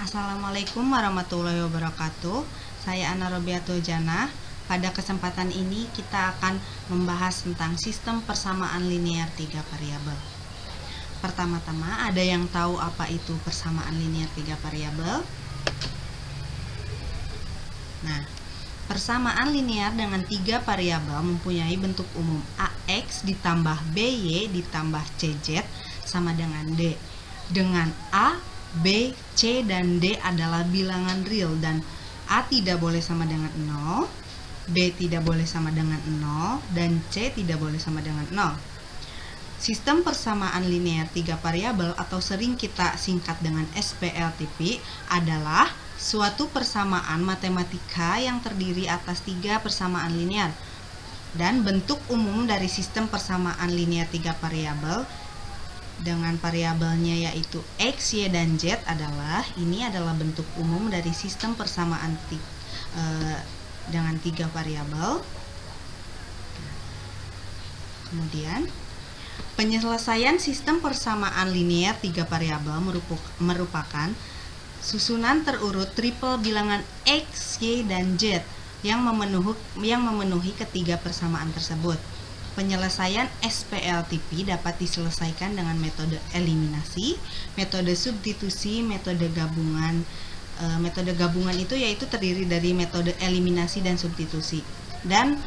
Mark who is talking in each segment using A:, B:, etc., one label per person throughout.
A: Assalamualaikum warahmatullahi wabarakatuh. Saya Ana Robiato Jana. Pada kesempatan ini kita akan membahas tentang sistem persamaan linear 3 variabel. Pertama-tama, ada yang tahu apa itu persamaan linear 3 variabel? Nah, persamaan linear dengan 3 variabel mempunyai bentuk umum AX ditambah BY ditambah CZ sama dengan D. Dengan A, B, C, dan D adalah bilangan real dan A tidak boleh sama dengan 0, B tidak boleh sama dengan 0, dan C tidak boleh sama dengan 0. Sistem persamaan linear 3 variabel atau sering kita singkat dengan SPLTP adalah suatu persamaan matematika yang terdiri atas 3 persamaan linear. Dan bentuk umum dari sistem persamaan linear 3 variabel dengan variabelnya yaitu X, Y, dan Z adalah bentuk umum dari sistem persamaan dengan 3 variabel. Kemudian penyelesaian sistem persamaan linear 3 variabel merupakan susunan terurut triple bilangan X, Y, dan Z yang memenuhi ketiga persamaan tersebut. Penyelesaian SPLTP dapat diselesaikan dengan metode eliminasi, metode substitusi, metode gabungan. Metode gabungan itu yaitu terdiri dari metode eliminasi dan substitusi. Dan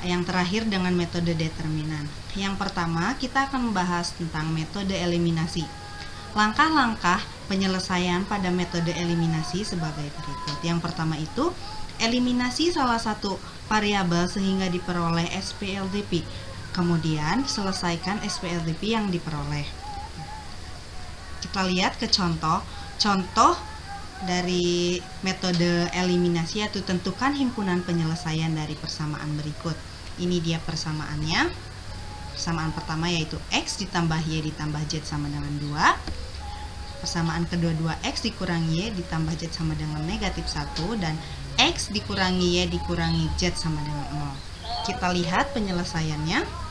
A: yang terakhir dengan metode determinan. Yang pertama, kita akan membahas tentang metode eliminasi. Langkah-langkah penyelesaian pada metode eliminasi sebagai berikut. Yang pertama itu, eliminasi salah satu variabel sehingga diperoleh SPLTP. Kemudian selesaikan SPLTP yang diperoleh. Kita lihat ke contoh dari metode eliminasi, yaitu tentukan himpunan penyelesaian dari persamaan berikut. Ini dia persamaannya. Persamaan pertama yaitu X ditambah Y ditambah Z sama dengan 2. Persamaan kedua 2X dikurangi Y ditambah Z sama dengan negatif 1. Dan X dikurangi Y dikurangi Z sama dengan 0. Kita lihat penyelesaiannya.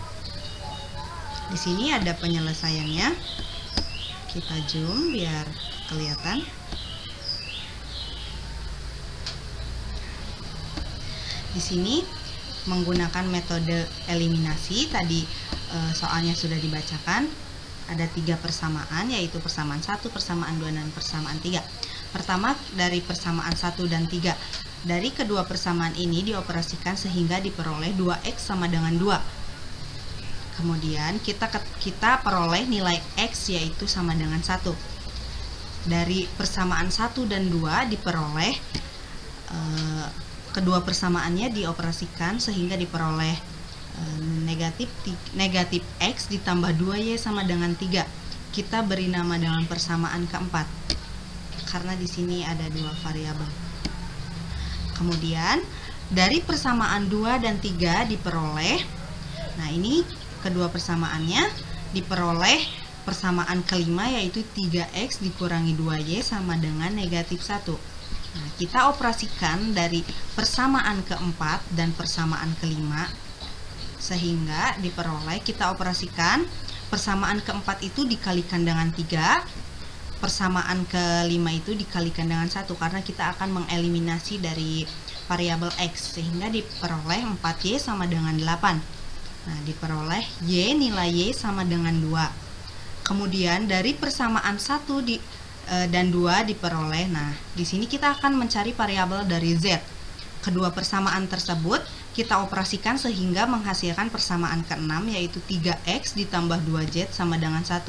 A: Di sini ada penyelesaiannya. Kita zoom biar kelihatan. Di sini menggunakan metode eliminasi. Tadi soalnya sudah dibacakan. Ada 3 persamaan, yaitu persamaan 1, persamaan 2, dan persamaan 3. Pertama, dari persamaan 1 dan 3. Dari kedua persamaan ini dioperasikan sehingga diperoleh 2X sama dengan 2. Kemudian kita peroleh nilai X yaitu sama dengan 1. Dari persamaan 1 dan 2 diperoleh kedua persamaannya dioperasikan sehingga diperoleh negatif X ditambah 2Y sama dengan 3. Kita beri nama dengan persamaan keempat karena di sini ada 2 variabel. Kemudian dari persamaan 2 dan 3 diperoleh, nah ini kedua persamaannya diperoleh persamaan kelima yaitu 3X dikurangi 2Y sama dengan negatif 1. Nah, kita operasikan dari persamaan keempat dan persamaan kelima sehingga diperoleh, kita operasikan persamaan keempat itu dikalikan dengan 3, persamaan kelima itu dikalikan dengan 1 karena kita akan mengeliminasi dari variabel X sehingga diperoleh 4Y sama dengan 8. Nah, diperoleh Y, nilai Y sama dengan 2. Kemudian dari persamaan 1 dan 2 diperoleh. Nah, di sini kita akan mencari variabel dari Z. Kedua persamaan tersebut kita operasikan sehingga menghasilkan persamaan ke-6 yaitu 3X ditambah 2Z sama dengan 1.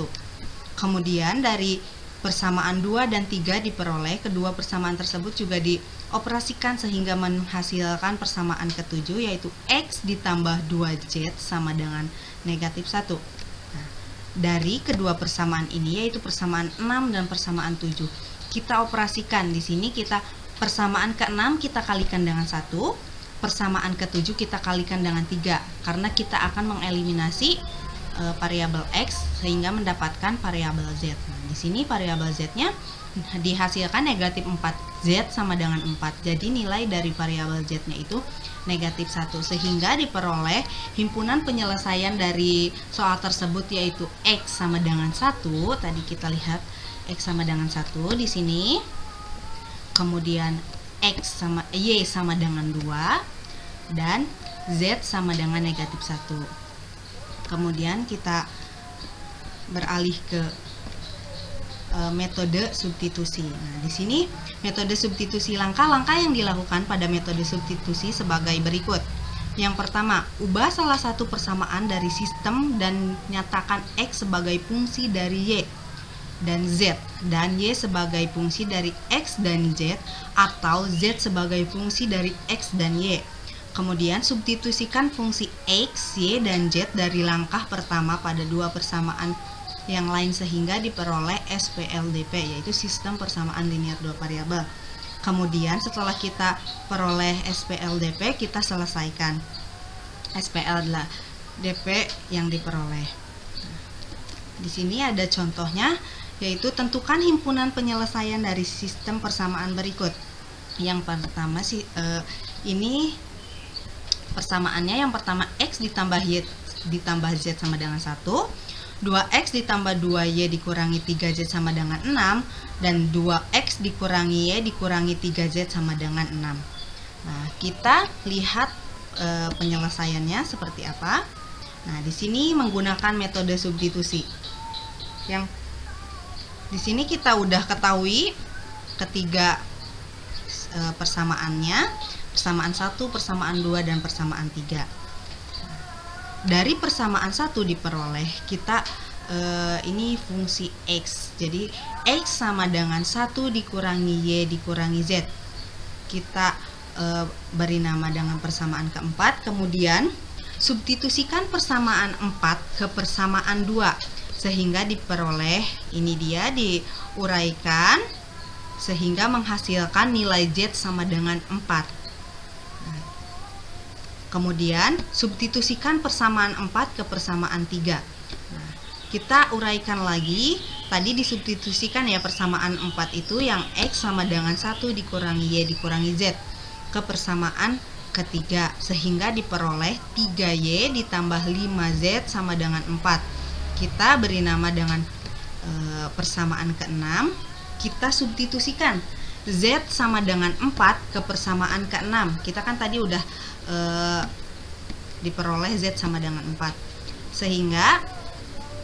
A: Kemudian dari persamaan 2 dan 3 diperoleh, kedua persamaan tersebut juga dioperasikan sehingga menghasilkan persamaan ke-7 yaitu X ditambah 2Z sama dengan negatif 1. Nah, dari kedua persamaan ini yaitu persamaan 6 dan persamaan 7 kita operasikan. Di sini kita persamaan ke-6 kita kalikan dengan 1, persamaan ke-7 kita kalikan dengan 3 karena kita akan mengeliminasi variabel X sehingga mendapatkan variabel Z. Nah, di sini variabel Z-nya dihasilkan negatif 4Z sama dengan 4. Jadi nilai dari variabel Z-nya itu negatif 1 sehingga diperoleh himpunan penyelesaian dari soal tersebut yaitu X sama dengan 1. Tadi kita lihat X sama dengan 1 di sini. kemudian Y sama dengan 2, dan Z sama dengan negatif 1. Kemudian kita beralih ke metode substitusi. Nah, di sini metode substitusi, langkah-langkah yang dilakukan pada metode substitusi sebagai berikut. Yang pertama, ubah salah satu persamaan dari sistem dan nyatakan X sebagai fungsi dari Y dan Z, dan Y sebagai fungsi dari X dan Z, atau Z sebagai fungsi dari X dan Y. Kemudian substitusikan fungsi X, Y, dan Z dari langkah pertama pada dua persamaan yang lain sehingga diperoleh SPLDP, yaitu sistem persamaan linear dua variabel. Kemudian setelah kita peroleh SPLDP, kita selesaikan SPLDP yang diperoleh. Di sini ada contohnya, yaitu tentukan himpunan penyelesaian dari sistem persamaan berikut. Yang pertama ini persamaannya, yang pertama X ditambah Y ditambah Z sama dengan 1, 2X ditambah 2Y dikurangi 3Z sama dengan 6, dan 2X dikurangi Y dikurangi 3Z sama dengan 6. Nah, kita lihat penyelesaiannya seperti apa. Nah, di sini menggunakan metode substitusi. Yang di sini kita udah ketahui ketiga persamaannya, persamaan 1, persamaan 2, dan persamaan 3. Dari persamaan 1 diperoleh kita ini fungsi X. Jadi X sama dengan 1 dikurangi Y dikurangi Z. Kita beri nama dengan persamaan keempat. Kemudian substitusikan persamaan 4 ke persamaan 2 sehingga diperoleh, ini dia diuraikan sehingga menghasilkan nilai Z sama dengan 4. Kemudian substitusikan persamaan 4 ke persamaan 3. Nah, kita uraikan lagi. Tadi disubstitusikan ya, persamaan 4 itu yang X sama dengan 1 dikurangi Y dikurangi Z ke persamaan ketiga, sehingga diperoleh 3Y ditambah 5Z sama dengan 4. Kita beri nama dengan persamaan ke-6. Kita substitusikan Z sama dengan 4 ke persamaan ke-6. Kita kan tadi udah diperoleh Z sama dengan 4, sehingga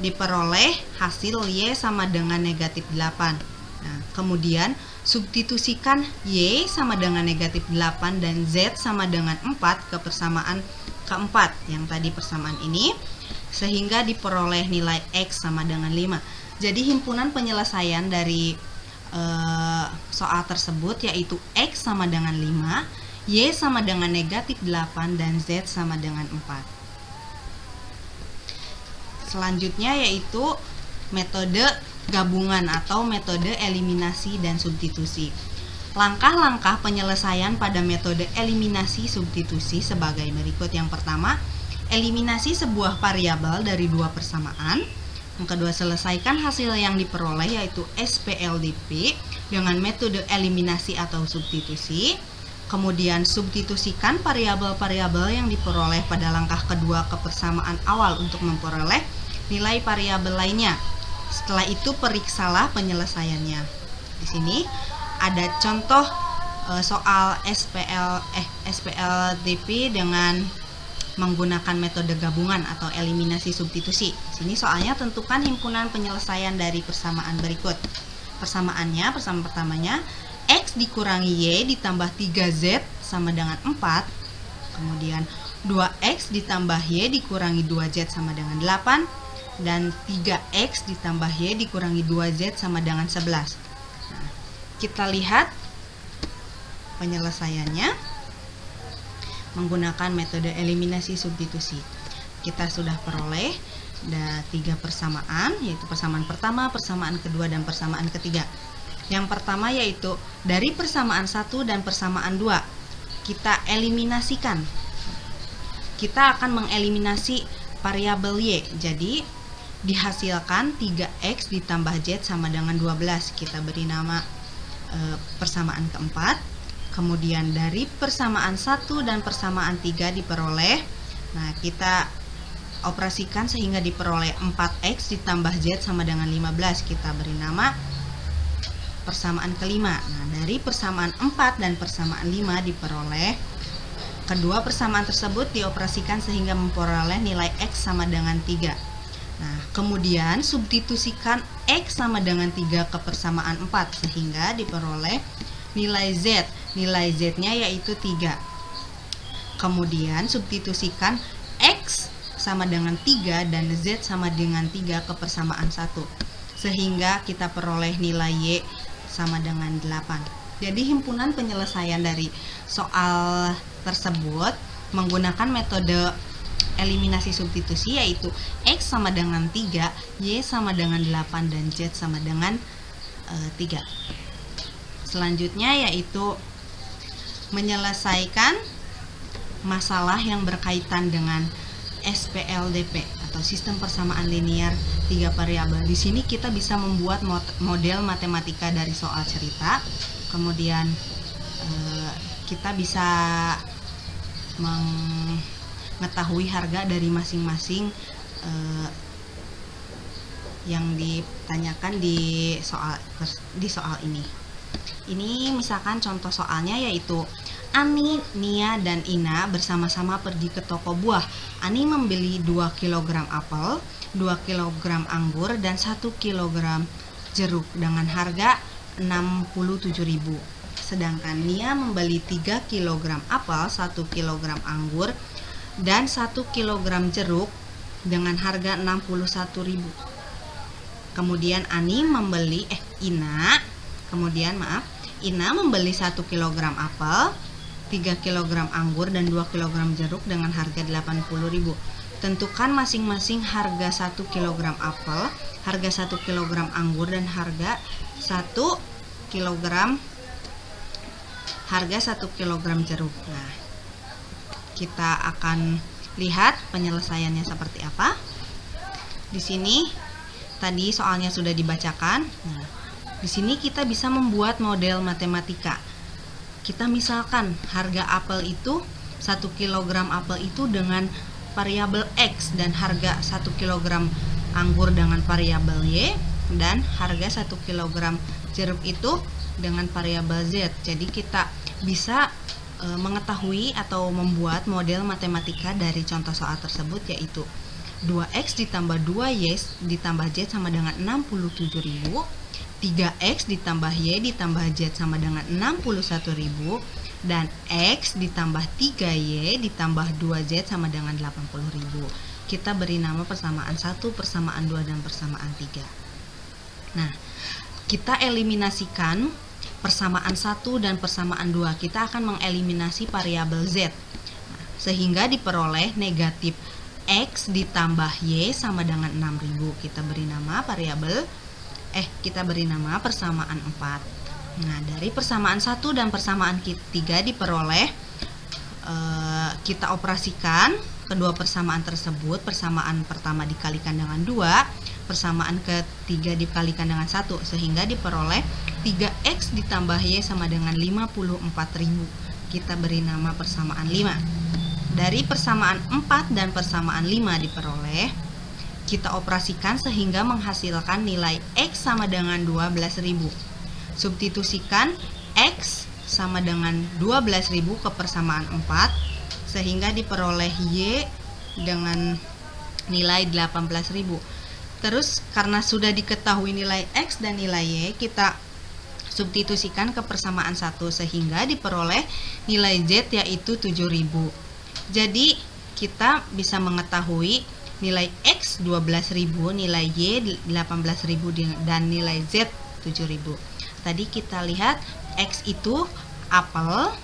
A: diperoleh hasil Y sama dengan negatif 8. Nah, kemudian substitusikan Y sama dengan negatif 8 dan Z sama dengan 4 ke persamaan keempat, yang tadi persamaan ini, sehingga diperoleh nilai X sama dengan 5. Jadi himpunan penyelesaian dari soal tersebut yaitu X sama dengan 5, Y sama dengan negatif 8, dan Z sama dengan 4. Selanjutnya yaitu metode gabungan atau metode eliminasi dan substitusi. Langkah-langkah penyelesaian pada metode eliminasi substitusi sebagai berikut. Yang pertama, eliminasi sebuah variabel dari dua persamaan. Yang kedua, selesaikan hasil yang diperoleh yaitu SPLDP dengan metode eliminasi atau substitusi. Kemudian substitusikan variabel-variabel yang diperoleh pada langkah kedua ke persamaan awal untuk memperoleh nilai variabel lainnya. Setelah itu periksalah penyelesaiannya. Di sini ada contoh soal SPLDP dengan menggunakan metode gabungan atau eliminasi substitusi. Di sini soalnya tentukan himpunan penyelesaian dari persamaan berikut. Persamaannya, persamaan pertamanya X dikurangi Y ditambah 3Z sama dengan 4. Kemudian 2X ditambah Y dikurangi 2Z sama dengan 8. Dan 3X ditambah Y dikurangi 2Z sama dengan 11. Nah, kita lihat penyelesaiannya menggunakan metode eliminasi substitusi. Kita sudah peroleh ada 3 persamaan, yaitu persamaan pertama, persamaan kedua, dan persamaan ketiga. Yang pertama yaitu dari persamaan 1 dan persamaan 2 kita eliminasikan. Kita akan mengeliminasi variabel Y. Jadi dihasilkan 3X ditambah Z sama dengan 12. Kita beri nama persamaan keempat. Kemudian dari persamaan 1 dan persamaan 3 diperoleh. Nah, kita operasikan sehingga diperoleh 4X ditambah Z sama dengan 15. Kita beri nama persamaan kelima. Nah, dari persamaan 4 dan persamaan 5 diperoleh. Kedua persamaan tersebut dioperasikan sehingga memperoleh nilai X sama dengan 3. Nah, kemudian substitusikan X sama dengan 3 ke persamaan 4 sehingga diperoleh nilai Z. Nilai Z-nya yaitu 3. Kemudian substitusikan X sama dengan 3 dan Z sama dengan 3 ke persamaan 1 sehingga kita peroleh nilai Y sama dengan 8. Jadi himpunan penyelesaian dari soal tersebut menggunakan metode eliminasi substitusi, yaitu X sama dengan 3, Y sama dengan 8, dan Z sama dengan 3. Selanjutnya yaitu menyelesaikan masalah yang berkaitan dengan SPLDP atau sistem persamaan linear 3 variabel. Di sini kita bisa membuat model matematika dari soal cerita. Kemudian kita bisa mengetahui harga dari masing-masing yang ditanyakan di soal ini. Ini misalkan contoh soalnya yaitu Ani, Nia, dan Ina bersama-sama pergi ke toko buah. Ani membeli 2 kg apel, 2 kg anggur, dan 1 kg jeruk dengan harga 67.000. Sedangkan Nia membeli 3 kg apel, 1 kg anggur, dan 1 kg jeruk dengan harga 61.000. Kemudian Ina membeli 1 kg apel, 3 kg anggur, dan 2 kg jeruk dengan harga 80.000. Tentukan masing-masing harga 1 kg apel, harga 1 kg anggur, dan harga 1 kg jeruk. Nah, kita akan lihat penyelesaiannya seperti apa. Di sini tadi soalnya sudah dibacakan. Nah, di sini kita bisa membuat model matematika. Kita misalkan harga apel itu 1 kg apel itu dengan variabel X, dan harga 1 kg anggur dengan variabel Y, dan harga 1 kg jeruk itu dengan variabel Z. Jadi kita bisa mengetahui atau membuat model matematika dari contoh soal tersebut, yaitu 2X ditambah 2Y ditambah Z sama dengan 67.000, 3X ditambah Y ditambah Z sama dengan 61.000, dan X ditambah 3Y ditambah 2Z sama dengan 80.000. Kita beri nama persamaan 1, persamaan 2, dan persamaan 3. Nah, kita eliminasikan persamaan 1 dan persamaan 2. Kita akan mengeliminasi variabel Z. Nah, sehingga diperoleh negatif X ditambah Y sama dengan 6.000. Kita beri nama persamaan 4. Nah, dari persamaan 1 dan persamaan 3 diperoleh, kita operasikan kedua persamaan tersebut. Persamaan pertama dikalikan dengan 2, persamaan ketiga dikalikan dengan 1, sehingga diperoleh 3X ditambah Y sama dengan 54.000. Kita beri nama persamaan 5. Dari persamaan 4 dan persamaan 5 diperoleh, kita operasikan sehingga menghasilkan nilai X sama dengan 12.000. Substitusikan X sama dengan 12.000 ke persamaan 4 sehingga diperoleh Y dengan nilai 18.000. Terus karena sudah diketahui nilai X dan nilai Y, kita substitusikan ke persamaan 1 sehingga diperoleh nilai Z yaitu 7.000. Jadi kita bisa mengetahui nilai X 12.000, nilai Y 18.000, dan nilai Z 7.000. Tadi kita lihat X itu apel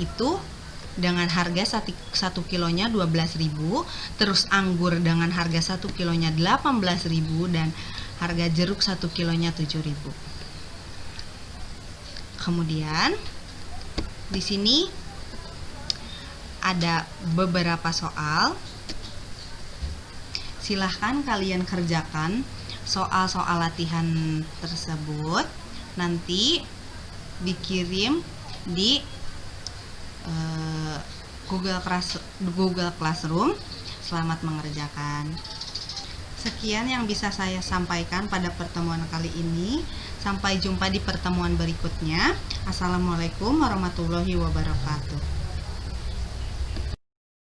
A: itu dengan harga 1 kilonya 12.000, terus anggur dengan harga 1 kilonya 18.000, dan harga jeruk 1 kilonya 7.000. Kemudian di sini ada beberapa soal. Silahkan kalian kerjakan soal-soal latihan tersebut, nanti dikirim di Google Classroom. Selamat mengerjakan. Sekian yang bisa saya sampaikan pada pertemuan kali ini. Sampai jumpa di pertemuan berikutnya. Assalamualaikum warahmatullahi wabarakatuh.